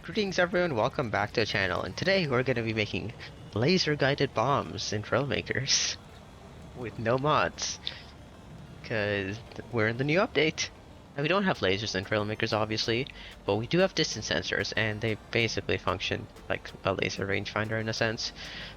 Greetings everyone, welcome back to the channel, and today we're going to be making laser-guided bombs in Trailmakers with no mods, because we're in the new update. And we don't have lasers in Trailmakers obviously, but we do have distance sensors, and they basically function like a laser rangefinder in a sense.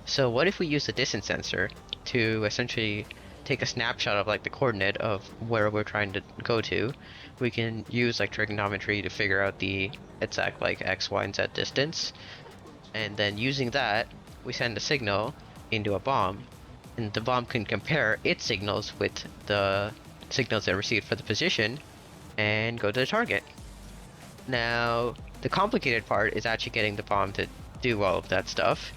So what if we use the distance sensor to essentially take a snapshot of like the coordinate of where we're trying to go to. We can use like trigonometry to figure out the exact like x, y, and z distance, and then using that we send a signal into a bomb, and the bomb can compare its signals with the signals it received for the position and go to the target. Now the complicated part is actually getting the bomb to do all of that stuff,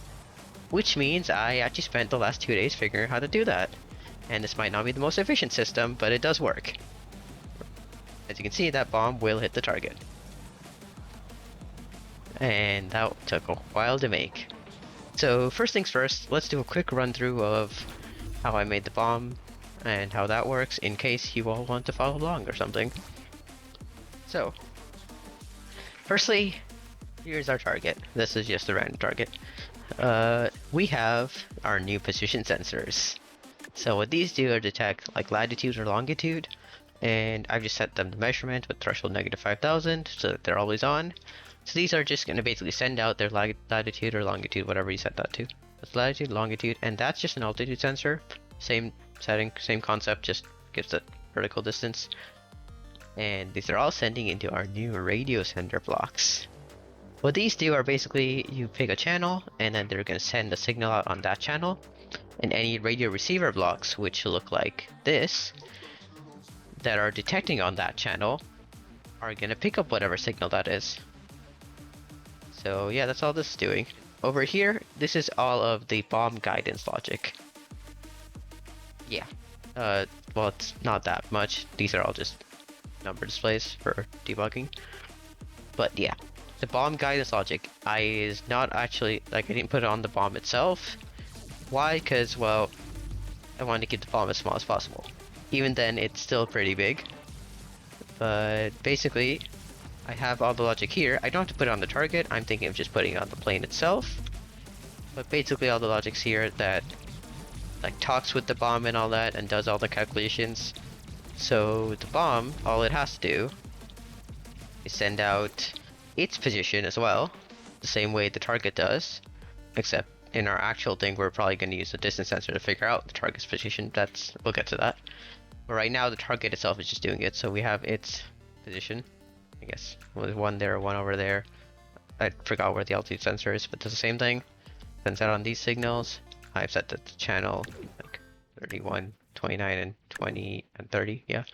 which means I actually spent the last 2 days figuring out how to do that. And this might not be the most efficient system, but it does work. As you can see, that bomb will hit the target. And that took a while to make. So first things first, let's do a quick run through of how I made the bomb and how that works in case you all want to follow along or something. So, firstly, here's our target. This is just a random target. We have our new position sensors. So what these do are detect like latitude or longitude, and I've just set them to measurement with threshold -5000 so that they're always on. So these are just going to basically send out their latitude or longitude, whatever you set that to. That's latitude, longitude, and that's just an altitude sensor. Same setting, same concept, just gives the vertical distance. And these are all sending into our new radio sender blocks. What these do are basically you pick a channel, and then they're going to send a signal out on that channel. And any radio receiver blocks, which look like this, that are detecting on that channel, are going to pick up whatever signal that is. So yeah, that's all this is doing. Over here, this is all of the bomb guidance logic. Yeah. Well, it's not that much. These are all just number displays for debugging. But yeah, the bomb guidance logic is not actually, like, I didn't put it on the bomb itself. Why? Because, well, I wanted to keep the bomb as small as possible. Even then, it's still pretty big. But basically, I have all the logic here. I don't have to put it on the target. I'm thinking of just putting it on the plane itself. But basically, all the logic's here that like talks with the bomb and all that, and does all the calculations. So the bomb, all it has to do is send out its position as well, the same way the target does, except in our actual thing, we're probably going to use a distance sensor to figure out the target's position. We'll get to that. But right now, the target itself is just doing it. So we have its position. I guess there's one there, one over there. I forgot where the altitude sensor is, but does the same thing. Sends out on these signals. I've set the channel like 31, 29, and 20, and 30. Yeah.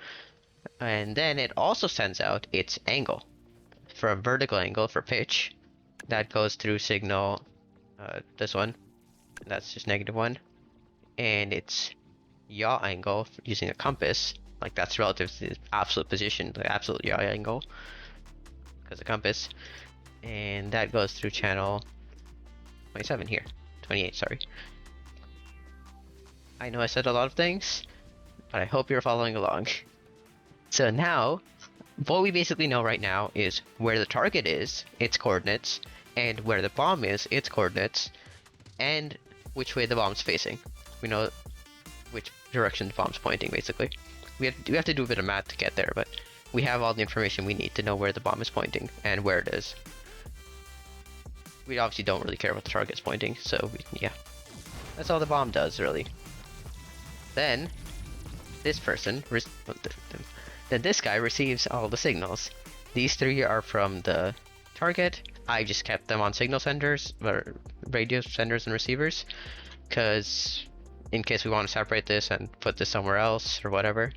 And then it also sends out its angle. For a vertical angle for pitch, that goes through signal. This one, that's just -1, and its yaw angle using a compass, like that's relative to the absolute position, the absolute yaw angle, because of compass, and that goes through channel 27 here, 28, sorry. I know I said a lot of things, but I hope you're following along. So now, what we basically know right now is where the target is, its coordinates, and where the bomb is, its coordinates, and which way the bomb's facing. We know which direction the bomb's pointing, basically. We have to do a bit of math to get there, but we have all the information we need to know where the bomb is pointing and where it is. We obviously don't really care what the target's pointing, so yeah. That's all the bomb does, really. Then, this person, then this guy receives all the signals. These three are from the target. I just kept them on signal senders, or radio senders and receivers, because in case we want to separate this and put this somewhere else or whatever.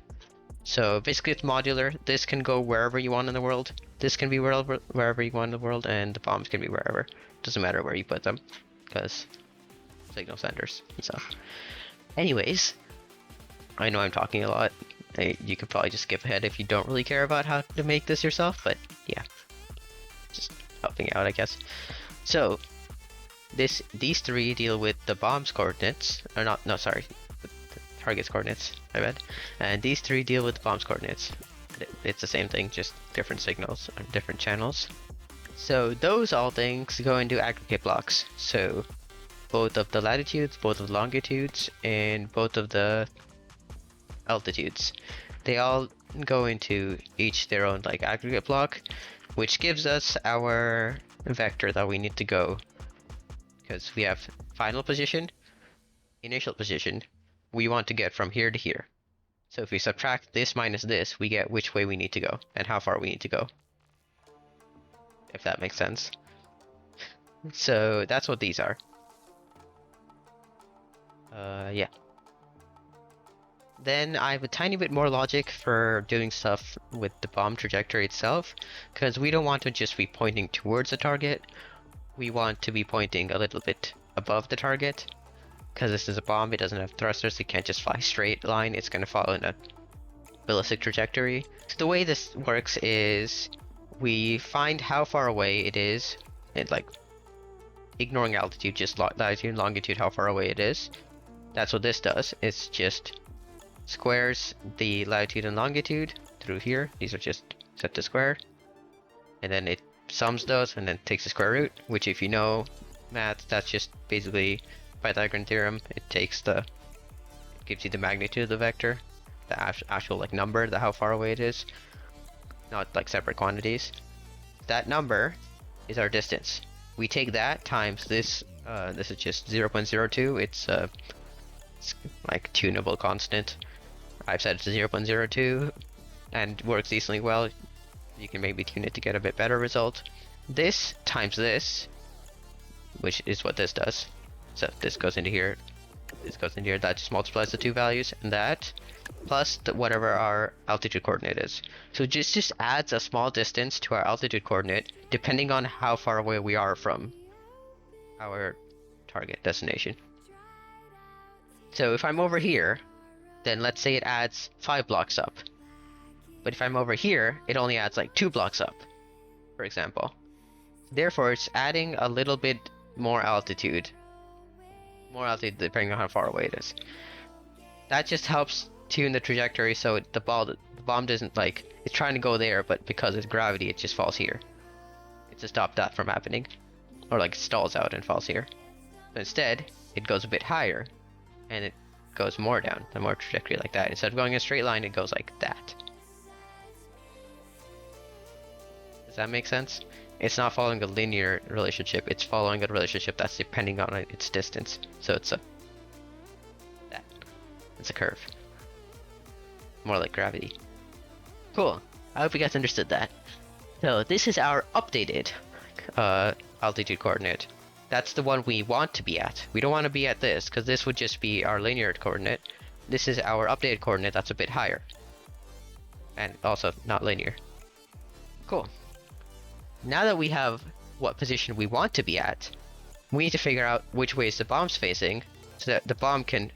So basically it's modular. This can go wherever you want in the world. This can be wherever you want in the world, and the bombs can be wherever. Doesn't matter where you put them, because signal senders and stuff. Anyways, I know I'm talking a lot. You could probably just skip ahead if you don't really care about how to make this yourself, but yeah. Just helping out, I guess. So these three deal with the bomb's coordinates, or not, no, sorry, the target's coordinates, I bet. And these three deal with the bomb's coordinates. It's the same thing, just different signals or different channels. So those all things go into aggregate blocks. So both of the latitudes, both of the longitudes, and both of the altitudes. They all go into each their own like aggregate block, which gives us our vector that we need to go. Because we have final position, initial position, we want to get from here to here. So if we subtract this minus this, we get which way we need to go and how far we need to go. If that makes sense. So that's what these are. Yeah. Then I have a tiny bit more logic for doing stuff with the bomb trajectory itself, because we don't want to just be pointing towards the target. We want to be pointing a little bit above the target, because this is a bomb, it doesn't have thrusters, it can't just fly straight line, it's going to follow in a ballistic trajectory. So the way this works is we find how far away it is, and like ignoring altitude, just latitude and longitude, how far away it is. That's what this does. It's just squares the latitude and longitude through here. These are just set to square. And then it sums those and then takes the square root, which if you know math, that's just basically Pythagorean theorem. It gives you the magnitude of the vector, the actual like number, how far away it is, not like separate quantities. That number is our distance. We take that times this, this is just 0.02, it's like tunable constant. I've set it to 0.02 and works decently well. You can maybe tune it to get a bit better result. This times this, which is what this does. So this goes into here, this goes into here, that just multiplies the two values, and that plus whatever our altitude coordinate is. So just adds a small distance to our altitude coordinate depending on how far away we are from our target destination. So if I'm over here, then let's say it adds 5 blocks up. But if I'm over here, it only adds like 2 blocks up, for example. Therefore, it's adding a little bit more altitude. More altitude depending on how far away it is. That just helps tune the trajectory so the bomb doesn't like, it's trying to go there, but because of gravity, it just falls here. It's to stop that from happening. Or like stalls out and falls here. So instead, it goes a bit higher. And it goes more down, the more trajectory like that. Instead of going in a straight line, it goes like that. Does that make sense? It's not following a linear relationship, it's following a relationship that's depending on its distance. So it's it's a curve. More like gravity. Cool. I hope you guys understood that. So this is our updated altitude coordinate. That's the one we want to be at. We don't want to be at this, because this would just be our linear coordinate. This is our updated coordinate that's a bit higher. And also not linear. Cool. Now that we have what position we want to be at, we need to figure out which way is the bomb's facing, so that the bomb can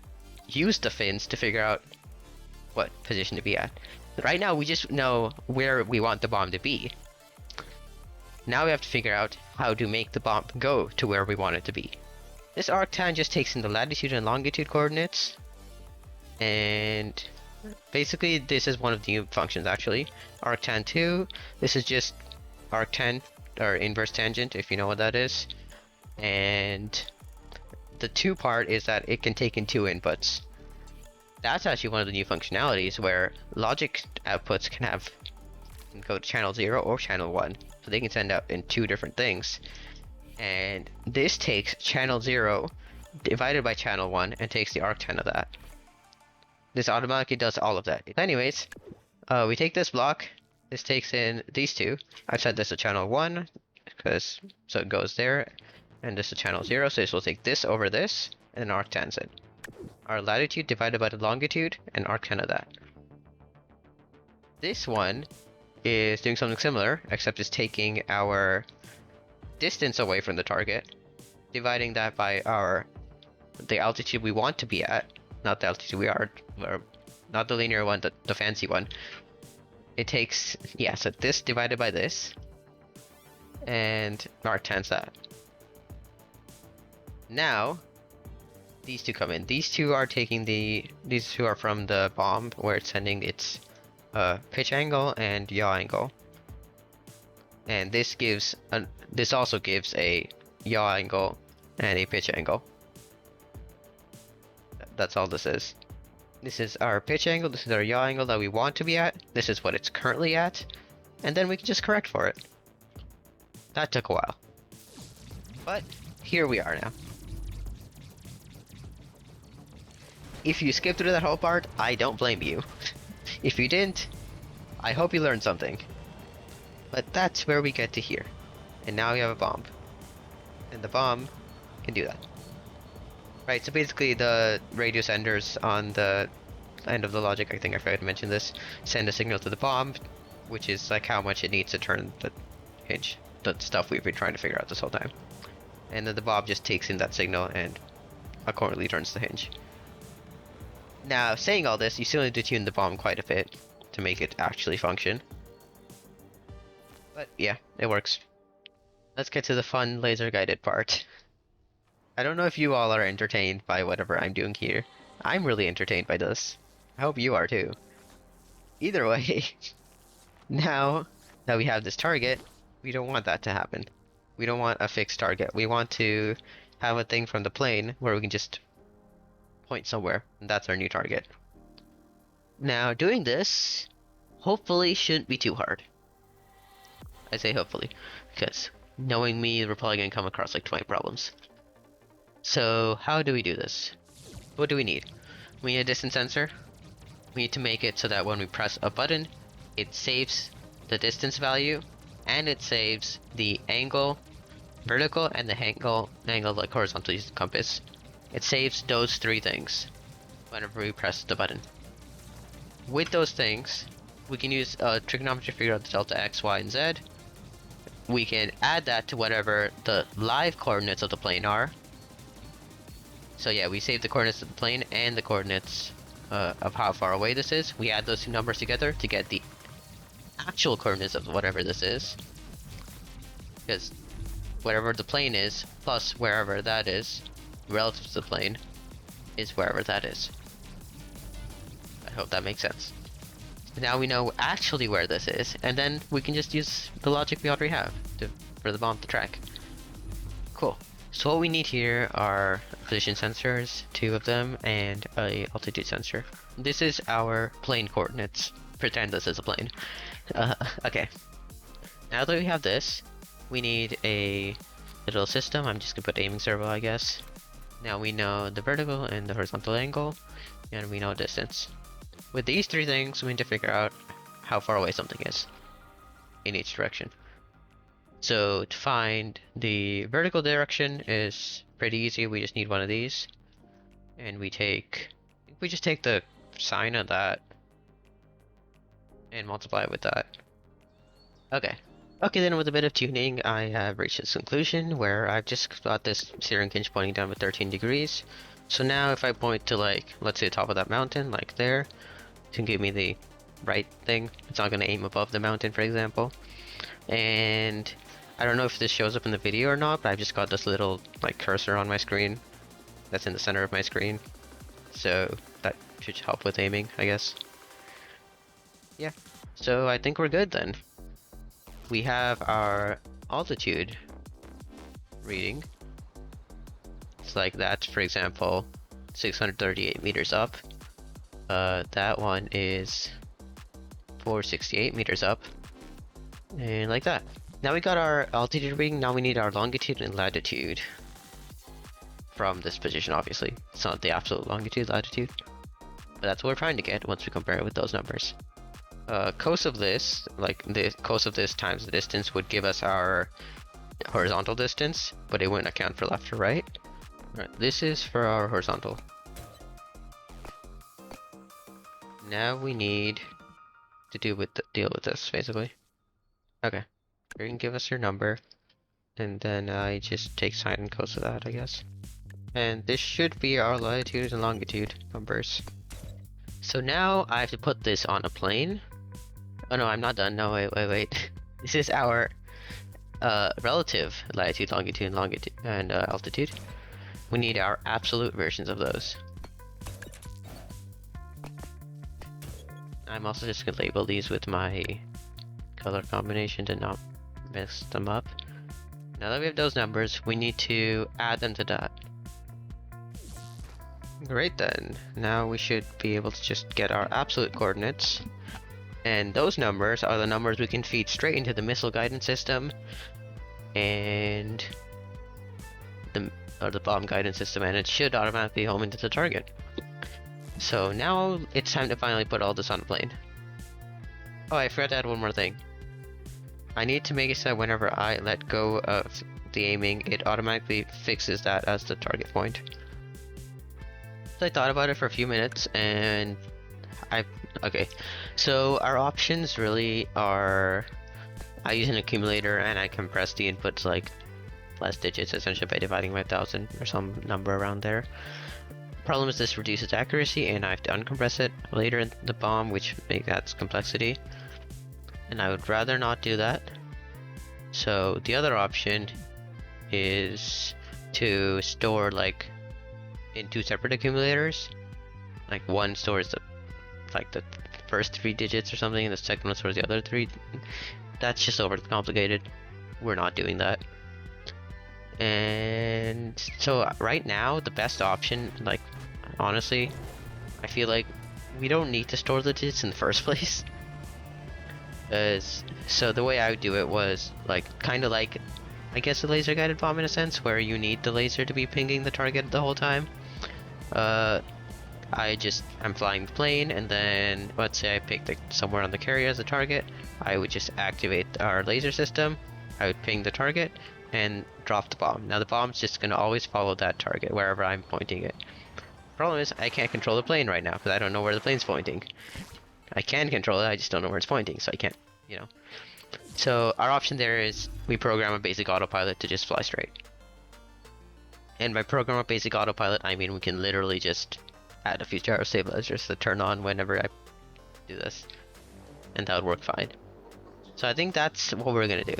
use the fins to figure out what position to be at. Right now we just know where we want the bomb to be. Now we have to figure out how to make the bomb go to where we want it to be. This arctan just takes in the latitude and longitude coordinates, and basically this is one of the new functions actually. Arctan 2, this is just arctan, or inverse tangent if you know what that is. And the 2 part is that it can take in 2 inputs. That's actually one of the new functionalities where logic outputs can go to channel 0 or channel 1. So they can send out in 2 different things. And this takes channel 0 divided by channel 1 and takes the arctan of that. This automatically does all of that. Anyways, we take this block. This takes in these 2. I've set this to channel 1 so it goes there. And this is channel 0, so this will take this over this and then arctans it. Our latitude divided by the longitude and arctan of that. This one is doing something similar, except it's taking our distance away from the target, dividing that by the altitude we want to be at, not the altitude we are, or not the linear one, the fancy one. It takes, yeah, so this divided by this, and arctans that. Now, these 2 come in. These 2 are taking these 2 are from the bomb, where it's sending its pitch angle and yaw angle. And this also gives a yaw angle and a pitch angle. That's all this is. This is our pitch angle, this is our yaw angle that we want to be at, this is what it's currently at, and then we can just correct for it. That took a while. But here we are now. If you skipped through that whole part, I don't blame you. If you didn't, I hope you learned something. But that's where we get to here. And now we have a bomb. And the bomb can do that. Right, so basically the radio senders on the end of the logic, I think I forgot to mention this, send a signal to the bomb, which is like how much it needs to turn the hinge. The stuff we've been trying to figure out this whole time. And then the bomb just takes in that signal and accordingly turns the hinge. Now, saying all this, you still need to tune the bomb quite a bit to make it actually function. But yeah, it works. Let's get to the fun laser guided part. I don't know if you all are entertained by whatever I'm doing here. I'm really entertained by this. I hope you are too. Either way, now that we have this target, we don't want that to happen. We don't want a fixed target. We want to have a thing from the plane where we can just point somewhere, and that's our new target. Now, doing this, hopefully shouldn't be too hard. I say hopefully, because knowing me, we're probably going to come across like 20 problems. So, how do we do this? What do we need? We need a distance sensor. We need to make it so that when we press a button, it saves the distance value, and it saves the angle, vertical, and the angle like horizontal using the compass. It saves those three things whenever we press the button. With those things, we can use trigonometry to figure out the delta x, y, and z. We can add that to whatever the live coordinates of the plane are. So yeah, we save the coordinates of the plane and the coordinates of how far away this is. We add those two numbers together to get the actual coordinates of whatever this is. Because whatever the plane is, plus wherever that is, relative to the plane, is wherever that is. I hope that makes sense. Now we know actually where this is, and then we can just use the logic we already have for the bomb to track. Cool. So what we need here are position sensors, 2 of them, and a altitude sensor. This is our plane coordinates. Pretend this is a plane. Okay. Now that we have this, we need a little system. I'm just gonna put aiming servo, I guess. Now we know the vertical and the horizontal angle, and we know distance. With these 3 things, we need to figure out how far away something is in each direction. So to find the vertical direction is pretty easy. We just need one of these, and we just take the sine of that and multiply it with that. Okay. Okay, then with a bit of tuning, I have reached this conclusion where I've just got this steering hinge pointing down with 13 degrees. So now if I point to, like, let's say the top of that mountain, like there, it can give me the right thing. It's not going to aim above the mountain, for example. And I don't know if this shows up in the video or not, but I've just got this little, like, cursor on my screen that's in the center of my screen. So that should help with aiming, I guess. Yeah. So I think we're good then. We have our altitude reading. It's like that, for example, 638 meters up. That one is 468 meters up. And like that. Now we got our altitude reading, now we need our longitude and latitude. From this position, obviously. It's not the absolute longitude, latitude. But that's what we're trying to get once we compare it with those numbers. Cos of this, like the cos of this times the distance would give us our horizontal distance, but it wouldn't account for left or right. Alright, this is for our horizontal. Now we need to deal with this, basically. Okay, you can give us your number, and then I just take sine and cos of that, I guess. And this should be our latitude and longitude numbers. So now I have to put this on a plane. Oh no, I'm not done. No, wait. This is our relative latitude, longitude, and altitude. We need our absolute versions of those. I'm also just gonna label these with my color combination to not mixed them up. Now that we have those numbers, we need to add them to that. Great then. Now we should be able to just get our absolute coordinates. And those numbers are the numbers we can feed straight into the missile guidance system and the bomb guidance system, and it should automatically home into the target. So now it's time to finally put all this on a plane. Oh, I forgot to add one more thing. I need to make it so that whenever I let go of the aiming, it automatically fixes that as the target point. So I thought about it for a few minutes, and okay. So our options really are, I use an accumulator and I compress the inputs like less digits essentially by dividing by 1000 or some number around there. Problem is this reduces accuracy and I have to uncompress it later in the bomb, which makes that complexity. And I would rather not do that. So the other option is to store like in 2 separate accumulators. Like one stores the first 3 digits or something, and the second one stores the other 3. That's just overcomplicated. We're not doing that. And so right now the best option, like honestly, I feel like we don't need to store the digits in the first place. So the way I would do it was like kind of like, I guess, a laser guided bomb in a sense, where you need the laser to be pinging the target the whole time. I'm flying the plane, and then let's say I picked somewhere on the carrier as a target. I would just activate our laser system. I would ping the target and drop the bomb. Now the bomb's just gonna always follow that target wherever I'm pointing it. Problem is I can't control the plane right now because I don't know where the plane's pointing. I can control it, I just don't know where it's pointing, so I can't, So our option there is we program a basic autopilot to just fly straight. And by program a basic autopilot, I mean we can literally just add a few gyro stabilizers to turn on whenever I do this, and that would work fine. So I think that's what we're gonna do.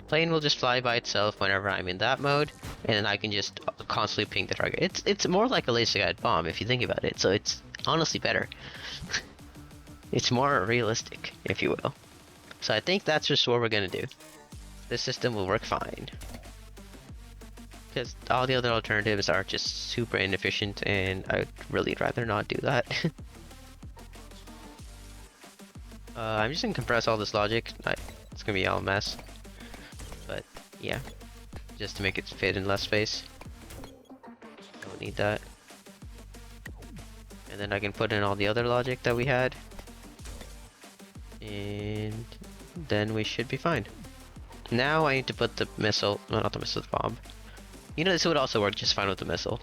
Plane will just fly by itself whenever I'm in that mode, and then I can just constantly ping the target. It's more like a laser guided bomb if you think about it, so it's honestly better. It's more realistic, if you will. So I think that's just what we're gonna do. This system will work fine. Because all the other alternatives are just super inefficient, and I'd really rather not do that. I'm just gonna compress all this logic. It's gonna be all a mess. But yeah, just to make it fit in less space. Don't need that. And then I can put in all the other logic that we had. And then we should be fine. Now I need to put the missile, no, not the missile, the bomb. This would also work just fine with the missile.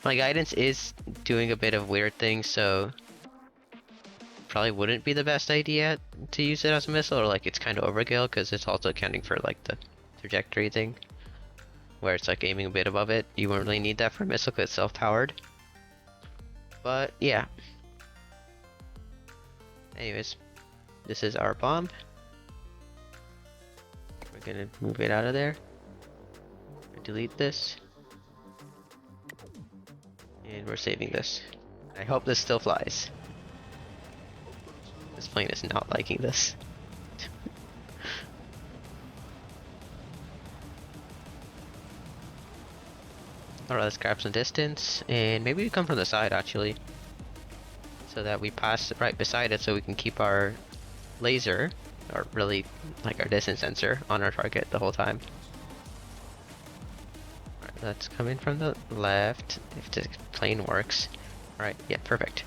My guidance is doing a bit of weird things, so probably wouldn't be the best idea to use it as a missile, or like it's kind of overkill because it's also accounting for like the trajectory thing, where it's like aiming a bit above it. You won't really need that for a missile because it's self-powered. But yeah. Anyways, this is our bomb. We're gonna move it out of there. Delete this. And we're saving this. I hope this still flies. This plane is not liking this. Alright, let's grab some distance, and maybe we come from the side actually, so that we pass right beside it so we can keep our laser, or really like our distance sensor, on our target the whole time. Alright, let's come in from the left, if the plane works. Alright, yeah, perfect.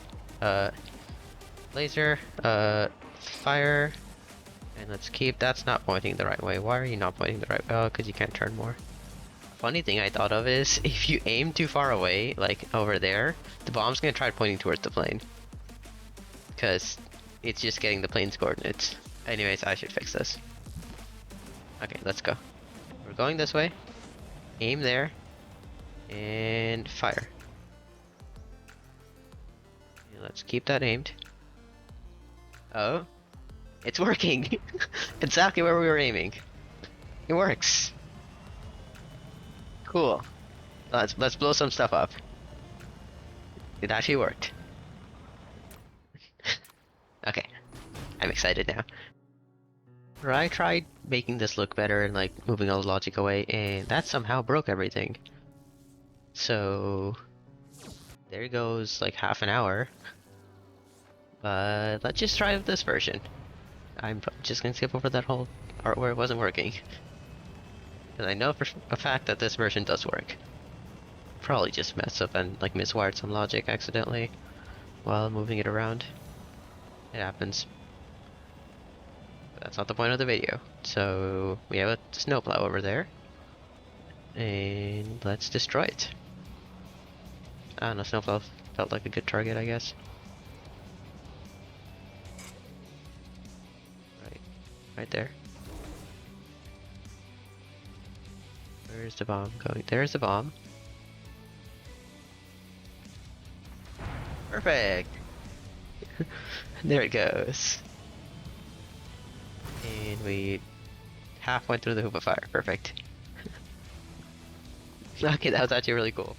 Laser, fire, and let's keep, that's not pointing the right way. Why are you not pointing the right way? Oh, because you can't turn more. Funny thing I thought of is, if you aim too far away, like over there, the bomb's gonna try pointing towards the plane. Because it's just getting the plane's coordinates. Anyways, I should fix this. Okay, let's go. We're going this way. Aim there. And fire. And let's keep that aimed. Oh. It's working! Exactly where we were aiming. It works. Cool. Let's blow some stuff up. It actually worked. Okay. I'm excited now. I tried making this look better and like moving all the logic away, and that somehow broke everything. So there goes like half an hour. But let's just try with this version. I'm just gonna skip over that whole part where it wasn't working. Because I know for a fact that this version does work. Probably just messed up and like miswired some logic accidentally while moving it around. It happens. But that's not the point of the video. So we have a snowplow over there. And let's destroy it. I don't know, snowplow felt like a good target, I guess. Right there. Where's the bomb going? There's the bomb. Perfect! There it goes. And we half went through the hoop of fire. Perfect. Okay, that was actually really cool.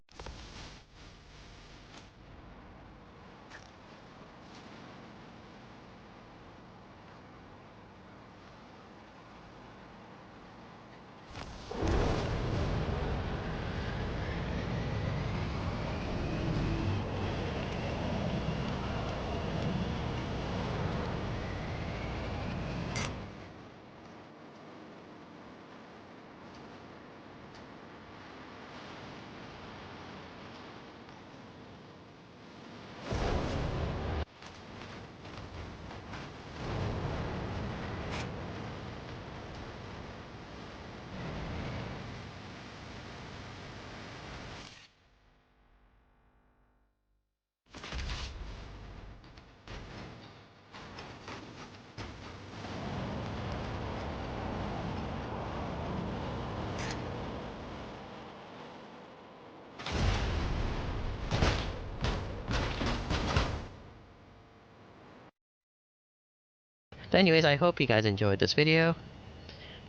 So anyways, I hope you guys enjoyed this video.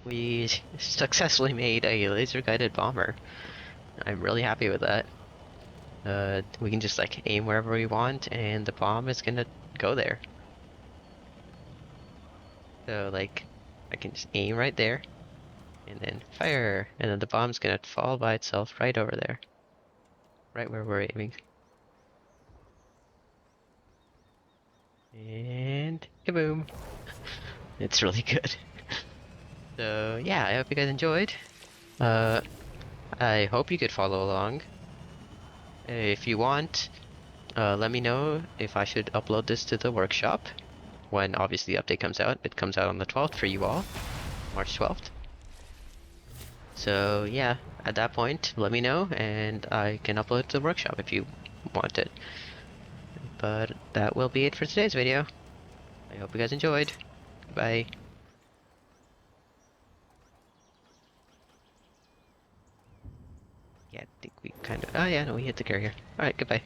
We successfully made a laser-guided bomber. I'm really happy with that. We can just like aim wherever we want and the bomb is gonna go there. So like, I can just aim right there and then fire, and then the bomb's gonna fall by itself right over there. Right where we're aiming. And kaboom! It's really good. So yeah, I hope you guys enjoyed. Uh, I hope you could follow along. If you want, let me know if I should upload this to the workshop when obviously the update comes out. It comes out on the 12th for you all, March 12th. So yeah, at that point, let me know and I can upload it to the workshop if you want it. But that will be it for today's video. I hope you guys enjoyed. Bye. Yeah, I think we kind of... Oh yeah, no, we hit the carrier. Alright, goodbye.